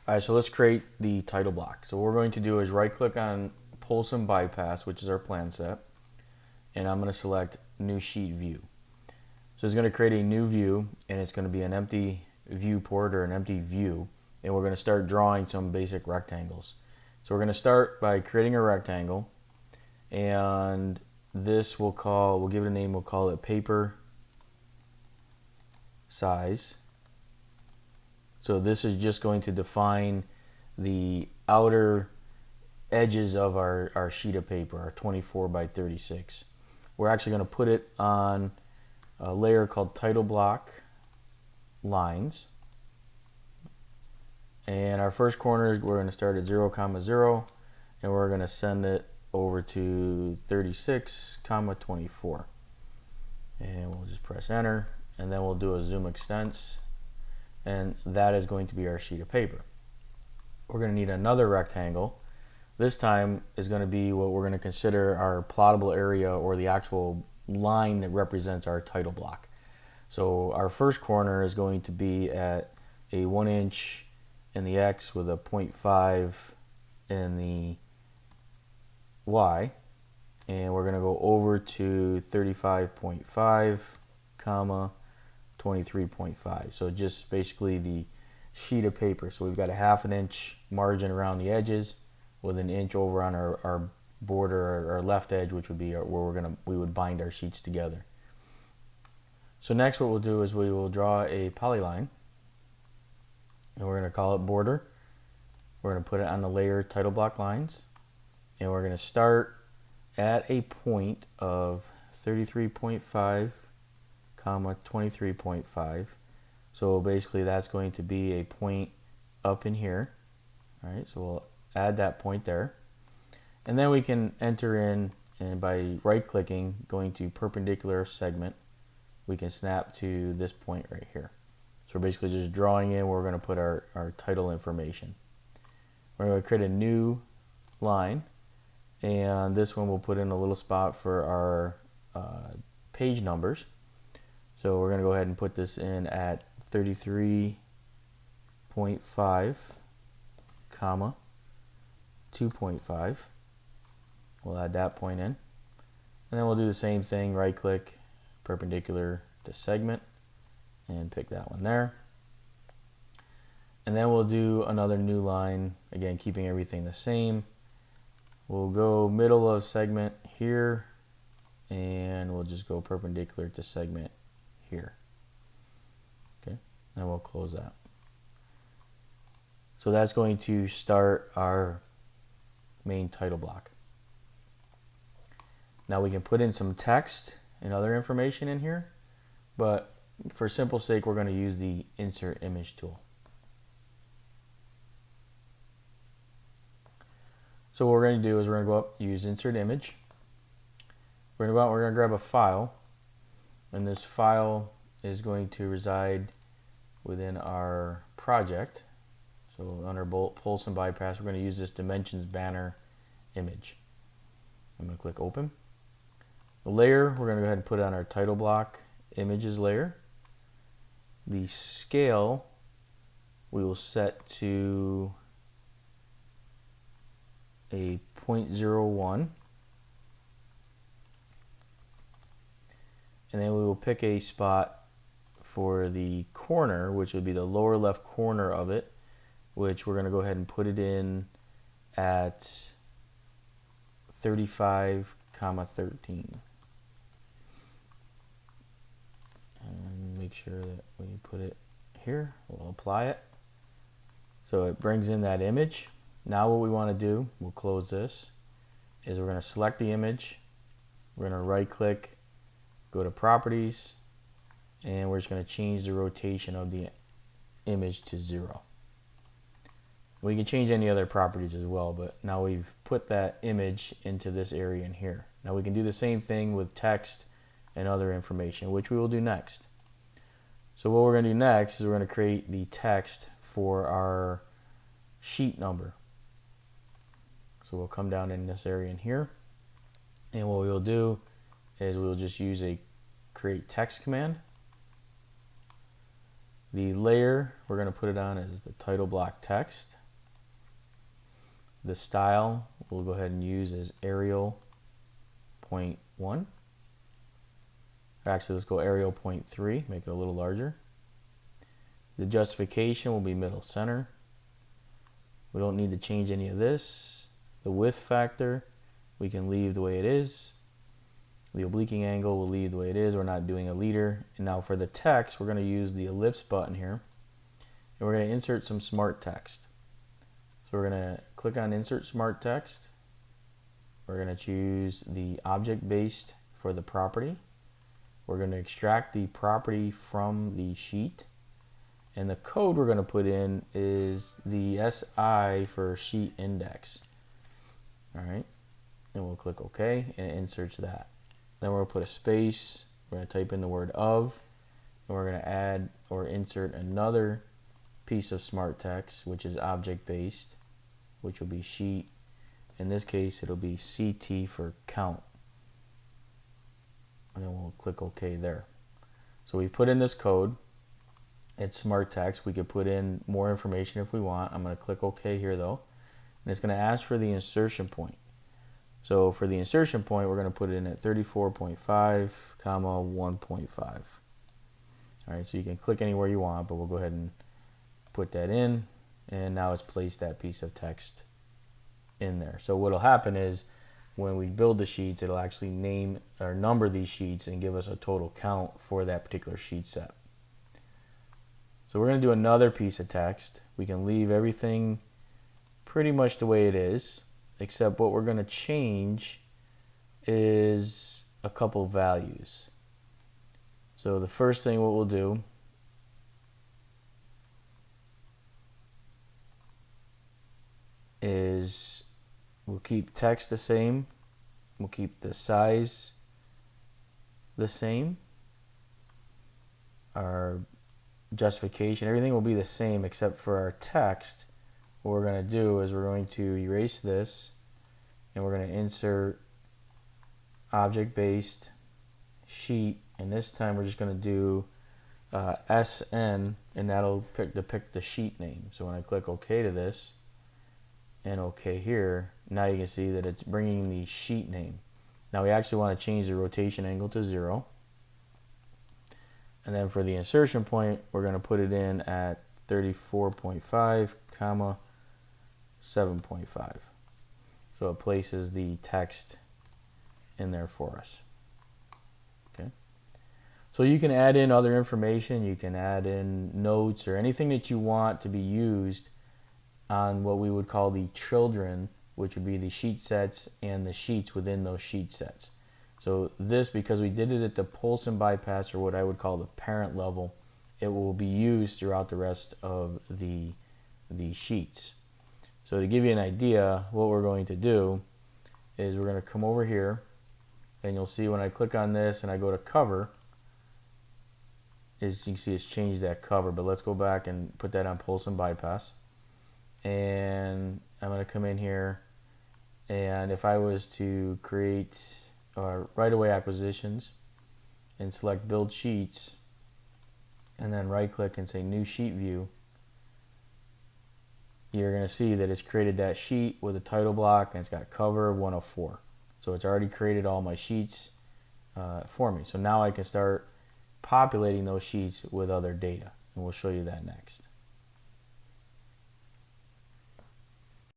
Alright, so let's create the title block. So what we're going to do is right click on Polson Bypass, which is our plan set, and I'm going to select New Sheet View. So it's going to create a new view, and it's going to be an empty viewport or an empty view, and we're going to start drawing some basic rectangles. So we're going to start by creating a rectangle, and this we'll give it a name, we'll call it paper size. So this is just going to define the outer edges of our sheet of paper, our 24 by 36. We're actually going to put it on a layer called title block lines. And our first corner, we're going to start at 0, 0, and we're going to send it over to 36, 24. And we'll just press enter, and then we'll do a zoom extents, and that is going to be our sheet of paper. We're going to need another rectangle. This time is going to be what we're going to consider our plottable area, or the actual line that represents our title block. So our first corner is going to be at a 1 inch in the X with a 0.5 in the Y, and we're going to go over to 35.5 comma 23.5. So just basically the sheet of paper. So we've got a 1/2 inch margin around the edges with an inch over on our border, our left edge, which would be where we would bind our sheets together. So next what we'll do is we will draw a polyline, and we're going to call it border. We're going to put it on the layer title block lines, and we're going to start at a point of 33.5 comma 23.5. So basically that's going to be a point up in here. All right, so we'll add that point there, and then we can enter in, and by right clicking, going to perpendicular segment, we can snap to this point right here. So we're basically just drawing in where we're going to put our title information. We're going to create a new line, and this one we'll put in a little spot for our page numbers. So we're going to go ahead and put this in at 33.5 comma 2.5. We'll add that point in, and then we'll do the same thing, right click, perpendicular to segment, and pick that one there. And then we'll do another new line, again keeping everything the same. We'll go middle of segment here, and we'll just go perpendicular to segment here. Okay, and we'll close that. So that's going to start our main title block. Now we can put in some text and other information in here, but for simple sake we're going to use the insert image tool. So what we're going to do is we're going to go up, use insert image. We're going to go out, we're going to grab a file, and this file is going to reside within our project. So under Polson Bypass, we're going to use this dimensions banner image. I'm going to click open. The layer, we're going to go ahead and put it on our title block images layer. The scale we will set to a 0.01, and then we will pick a spot for the corner, which would be the lower left corner of it, which we're going to go ahead and put it in at 35 comma 13, and make sure that we put it here. We'll apply it so it brings in that image. Now what we want to do, we'll close this, is we're going to select the image, we're going to right click, go to properties, and we're just going to change the rotation of the image to 0. We can change any other properties as well, but now we've put that image into this area in here. Now we can do the same thing with text and other information, which we will do next. So what we're going to do next is we're going to create the text for our sheet number. So we'll come down in this area in here, and what we will do is we'll just use a create text command. The layer we're going to put it on as the title block text. The style we'll go ahead and use as Arial 0.1. Actually, let's go Arial 0.3, make it a little larger. The justification will be middle center. We don't need to change any of this. The width factor we can leave the way it is. The obliquing angle we'll leave the way it is. We're not doing a leader. And now for the text, we're going to use the ellipse button here. And we're going to insert some smart text. So we're going to click on Insert Smart Text. We're going to choose the object based for the property. We're going to extract the property from the sheet. And the code we're going to put in is the SI for sheet index. All right. And we'll click OK and it inserts that. Then we'll put a space. We're going to type in the word of. And we're going to add or insert another piece of smart text, which is object based, which will be sheet. In this case, it'll be CT for count. And then we'll click OK there. So we put in this code. It's smart text. We could put in more information if we want. I'm going to click OK here though. And it's going to ask for the insertion point. So for the insertion point, we're going to put it in at 34.5, comma 1.5. All right, so you can click anywhere you want, but we'll go ahead and put that in. And now it's placed that piece of text in there. So what'll happen is when we build the sheets, it'll actually name or number these sheets and give us a total count for that particular sheet set. So we're going to do another piece of text. We can leave everything pretty much the way it is, except what we're going to change is a couple values. So the first thing what we'll do is we'll keep text the same. We'll keep the size the same. Our justification, everything will be the same except for our text. What we're going to do is we're going to erase this and we're going to insert object based sheet, and this time we're just going to do SN, and that'll depict the sheet name. So when I click OK to this and OK here, now you can see that it's bringing the sheet name. Now we actually want to change the rotation angle to 0. And then for the insertion point, we're going to put it in at 34.5, comma 7.5. So it places the text in there for us. Okay. So you can add in other information. You can add in notes or anything that you want to be used on what we would call the children, which would be the sheet sets and the sheets within those sheet sets. So this, because we did it at the Polson Bypass, or what I would call the parent level, it will be used throughout the rest of the sheets. So to give you an idea, what we're going to do is we're going to come over here, and you'll see when I click on this and I go to cover, as you can see it's changed that cover, but let's go back and put that on Polson Bypass. And I'm going to come in here, and if I was to create right away acquisitions and select build sheets and then right click and say new sheet view, you're going to see that it's created that sheet with a title block and it's got cover 104. So it's already created all my sheets for me. So now I can start populating those sheets with other data, and we'll show you that next.